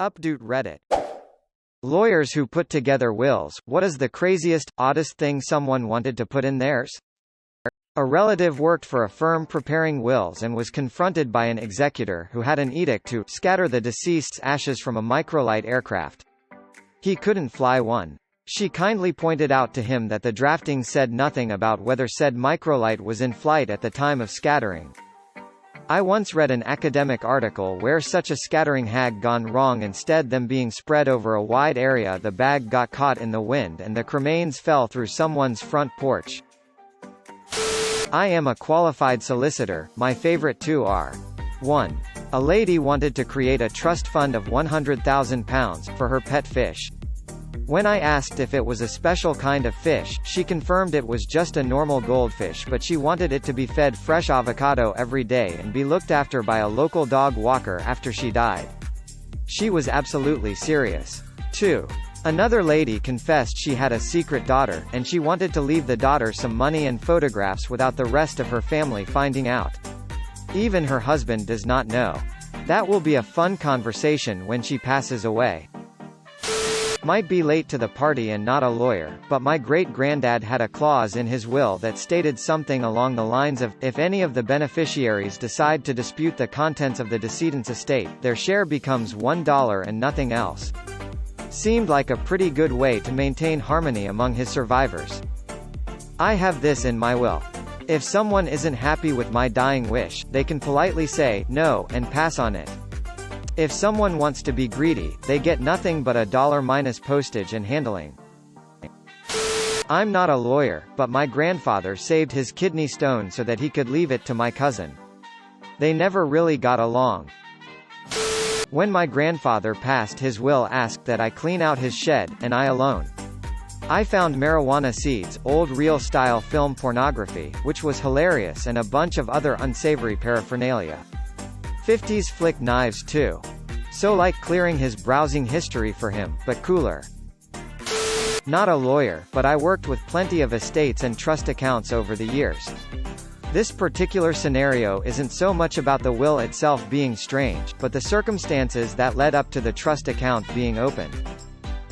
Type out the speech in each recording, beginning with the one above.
Update Reddit. Lawyers who put together wills. What is the craziest, oddest thing someone wanted to put in theirs? A relative worked for a firm preparing wills and was confronted by an executor who had an edict to scatter the deceased's ashes from a microlight aircraft. He couldn't fly one. She kindly pointed out to him that the drafting said nothing about whether said microlight was in flight at the time of scattering. I once read an academic article where such a scattering had gone wrong. Instead them being spread over a wide area, the bag got caught in the wind and the cremains fell through someone's front porch. I am a qualified solicitor. My favorite two are: 1. A lady wanted to create a trust fund of £100,000 for her pet fish. When I asked if it was a special kind of fish, she confirmed it was just a normal goldfish, but she wanted it to be fed fresh avocado every day and be looked after by a local dog walker after she died. She was absolutely serious. 2. Another lady confessed she had a secret daughter, and she wanted to leave the daughter some money and photographs without the rest of her family finding out. Even her husband does not know. That will be a fun conversation when she passes away. Might be late to the party and not a lawyer, but my great-granddad had a clause in his will that stated something along the lines of, if any of the beneficiaries decide to dispute the contents of the decedent's estate, their share becomes $1 and nothing else. Seemed like a pretty good way to maintain harmony among his survivors. I have this in my will. If someone isn't happy with my dying wish, they can politely say, no, and pass on it. If someone wants to be greedy, they get nothing but $1 minus postage and handling. I'm not a lawyer, but my grandfather saved his kidney stone so that he could leave it to my cousin. They never really got along. When my grandfather passed, his will asked that I clean out his shed, and I alone. I found marijuana seeds, old reel-style film pornography, which was hilarious, and a bunch of other unsavory paraphernalia. 50s flick knives too. So like clearing his browsing history for him, but cooler. Not a lawyer, but I worked with plenty of estates and trust accounts over the years. This particular scenario isn't so much about the will itself being strange, but the circumstances that led up to the trust account being opened.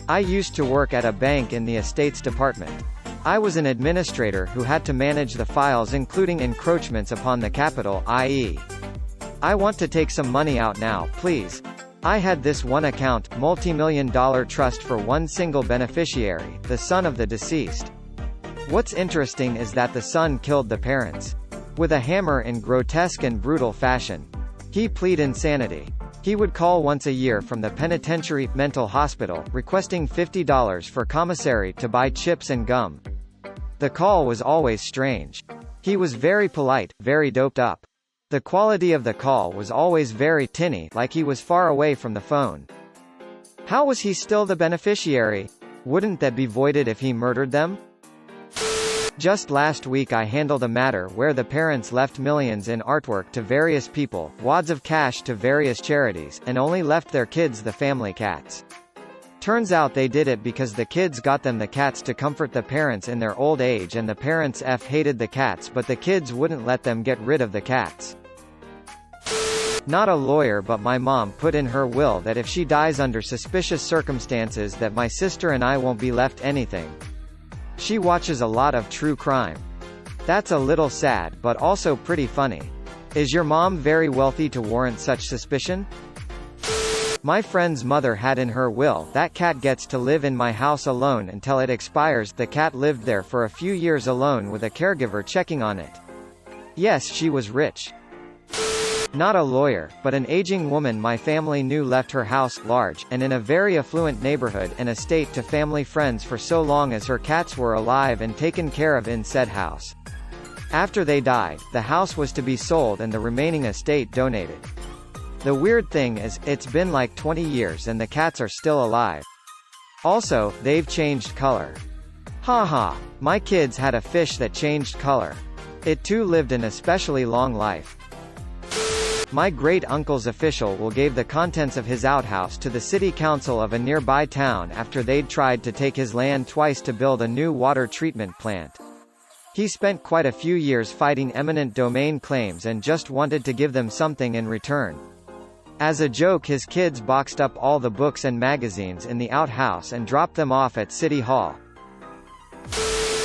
I used to work at a bank in the estates department. I was an administrator who had to manage the files including encroachments upon the capital, i.e. I want to take some money out now, please. I had this one account, multi-million-dollar trust for one single beneficiary, the son of the deceased. What's interesting is that the son killed the parents with a hammer in grotesque and brutal fashion. He pleaded insanity. He would call once a year from the penitentiary mental hospital, requesting $50 for commissary to buy chips and gum. The call was always strange. He was very polite, very doped up. The quality of the call was always very tinny, like he was far away from the phone. How was he still the beneficiary? Wouldn't that be voided if he murdered them? Just last week I handled a matter where the parents left millions in artwork to various people, wads of cash to various charities, and only left their kids the family cats. Turns out they did it because the kids got them the cats to comfort the parents in their old age, and the parents hated the cats, but the kids wouldn't let them get rid of the cats. Not a lawyer, but my mom put in her will that if she dies under suspicious circumstances that my sister and I won't be left anything. She watches a lot of true crime. That's a little sad, but also pretty funny. Is your mom very wealthy to warrant such suspicion? My friend's mother had in her will, that cat gets to live in my house alone until it expires. The cat lived there for a few years alone with a caregiver checking on it. Yes, she was rich. Not a lawyer, but an aging woman my family knew left her house, large, and in a very affluent neighborhood, and estate to family friends for so long as her cats were alive and taken care of in said house. After they died, the house was to be sold and the remaining estate donated. The weird thing is, it's been like 20 years and the cats are still alive. Also, they've changed color. Haha, my kids had a fish that changed color. It too lived an especially long life. My great-uncle's official will gave the contents of his outhouse to the city council of a nearby town after they'd tried to take his land twice to build a new water treatment plant. He spent quite a few years fighting eminent domain claims and just wanted to give them something in return. As a joke, his kids boxed up all the books and magazines in the outhouse and dropped them off at City Hall.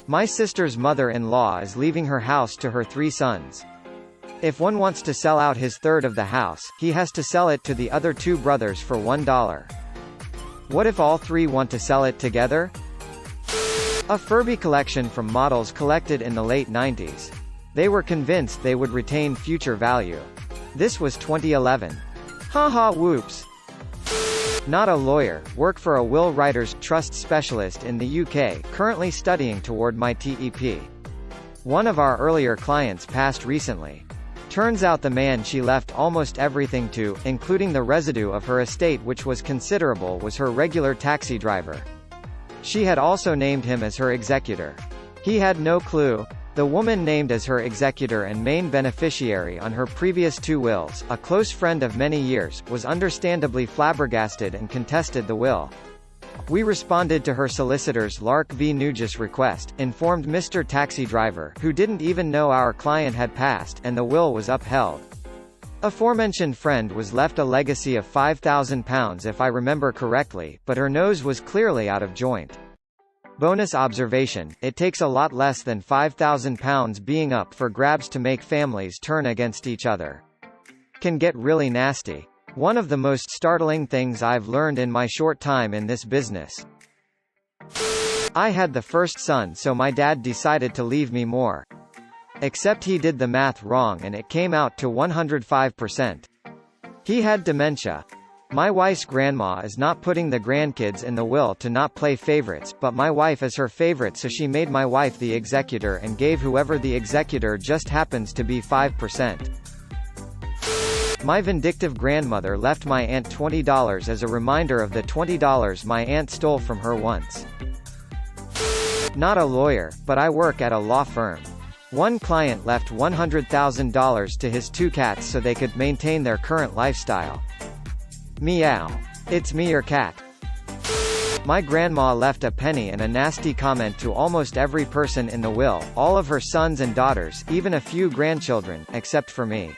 My sister's mother-in-law is leaving her house to her 3 sons. If one wants to sell out his third of the house, he has to sell it to the other 2 brothers for $1. What if all 3 want to sell it together? A Furby collection from models collected in the late 90s. They were convinced they would retain future value. This was 2011. Haha, whoops. Not a lawyer, work for a will writers trust specialist in the UK, currently studying toward my TEP. One of our earlier clients passed recently. Turns out the man she left almost everything to, including the residue of her estate which was considerable, was her regular taxi driver. She had also named him as her executor. He had no clue. The woman named as her executor and main beneficiary on her previous 2 wills, a close friend of many years, was understandably flabbergasted and contested the will. We responded to her solicitor's Lark v. Nugis request, informed Mr. Taxi Driver, who didn't even know our client had passed, and the will was upheld. Aforementioned friend was left a legacy of £5,000 if I remember correctly, but her nose was clearly out of joint. Bonus observation, it takes a lot less than £5,000 being up for grabs to make families turn against each other. Can get really nasty. One of the most startling things I've learned in my short time in this business. I had the first son, so my dad decided to leave me more. Except he did the math wrong and it came out to 105%. He had dementia. My wife's grandma is not putting the grandkids in the will to not play favorites, but my wife is her favorite, so she made my wife the executor and gave whoever the executor just happens to be 5%. My vindictive grandmother left my aunt $20 as a reminder of the $20 my aunt stole from her once. Not a lawyer, but I work at a law firm. One client left $100,000 to his 2 cats so they could maintain their current lifestyle. Meow. It's me, your cat. My grandma left a penny and a nasty comment to almost every person in the will, all of her sons and daughters, even a few grandchildren, except for me.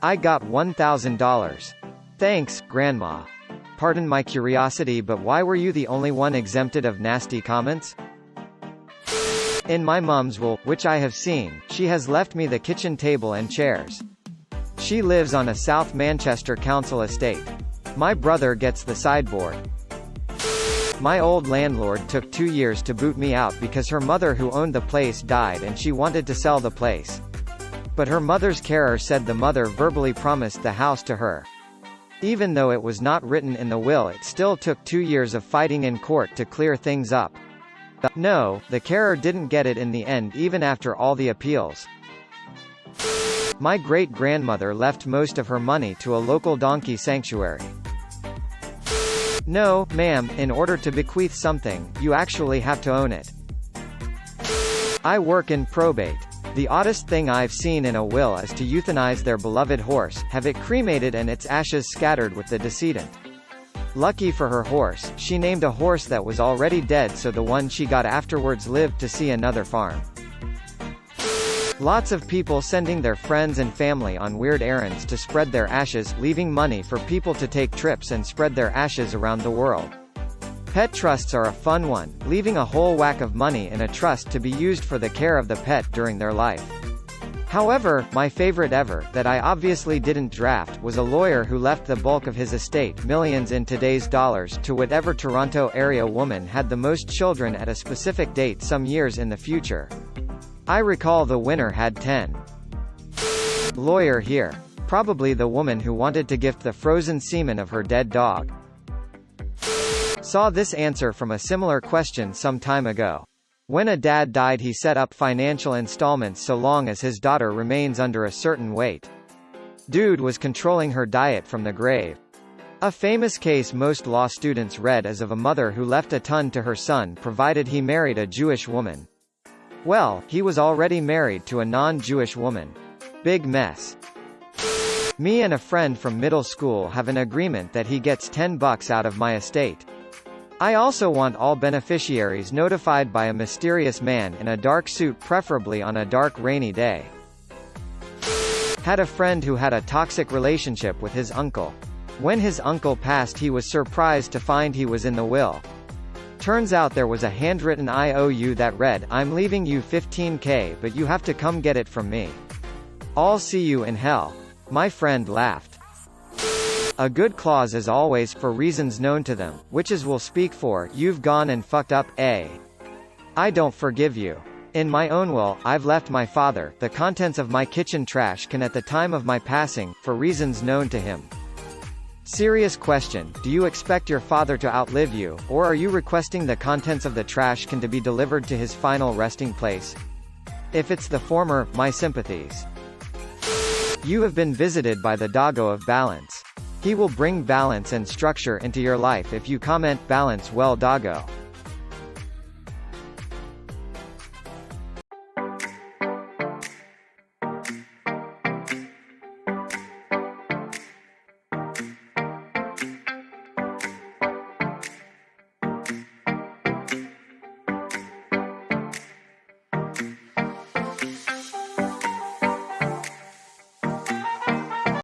I got $1,000. Thanks, Grandma. Pardon my curiosity, but why were you the only one exempted of nasty comments? In my mum's will, which I have seen, she has left me the kitchen table and chairs. She lives on a South Manchester council estate. My brother gets the sideboard. My old landlord took 2 years to boot me out because her mother who owned the place died and she wanted to sell the place. But her mother's carer said the mother verbally promised the house to her. Even though it was not written in the will, it still took 2 years of fighting in court to clear things up. No, the carer didn't get it in the end even after all the appeals. My great-grandmother left most of her money to a local donkey sanctuary. No, ma'am, in order to bequeath something, you actually have to own it. I work in probate. The oddest thing I've seen in a will is to euthanize their beloved horse, have it cremated and its ashes scattered with the decedent. Lucky for her horse, she named a horse that was already dead so the one she got afterwards lived to see another farm. Lots of people sending their friends and family on weird errands to spread their ashes, leaving money for people to take trips and spread their ashes around the world. Pet trusts are a fun one, leaving a whole whack of money in a trust to be used for the care of the pet during their life. However, my favorite ever, that I obviously didn't draft, was a lawyer who left the bulk of his estate, millions in today's dollars, to whatever Toronto area woman had the most children at a specific date some years in the future. I recall the winner had 10. Lawyer here. Probably the woman who wanted to gift the frozen semen of her dead dog. Saw this answer from a similar question some time ago. When a dad died, he set up financial installments so long as his daughter remains under a certain weight. Dude was controlling her diet from the grave. A famous case most law students read is of a mother who left a ton to her son provided he married a Jewish woman. Well, he was already married to a non-Jewish woman. Big mess. Me and a friend from middle school have an agreement that he gets $10 out of my estate. I also want all beneficiaries notified by a mysterious man in a dark suit, preferably on a dark rainy day. Had a friend who had a toxic relationship with his uncle. When his uncle passed, he was surprised to find he was in the will. Turns out there was a handwritten IOU that read, "I'm leaving you 15K, but you have to come get it from me. I'll see you in hell." My friend laughed. A good clause is always, for reasons known to them, witches will speak for, you've gone and fucked up, I don't forgive you. In my own will, I've left my father, the contents of my kitchen trash can at the time of my passing, for reasons known to him. Serious question, do you expect your father to outlive you, or are you requesting the contents of the trash can to be delivered to his final resting place? If it's the former, my sympathies. You have been visited by the doggo of balance. He will bring balance and structure into your life if you comment, "Balance well doggo."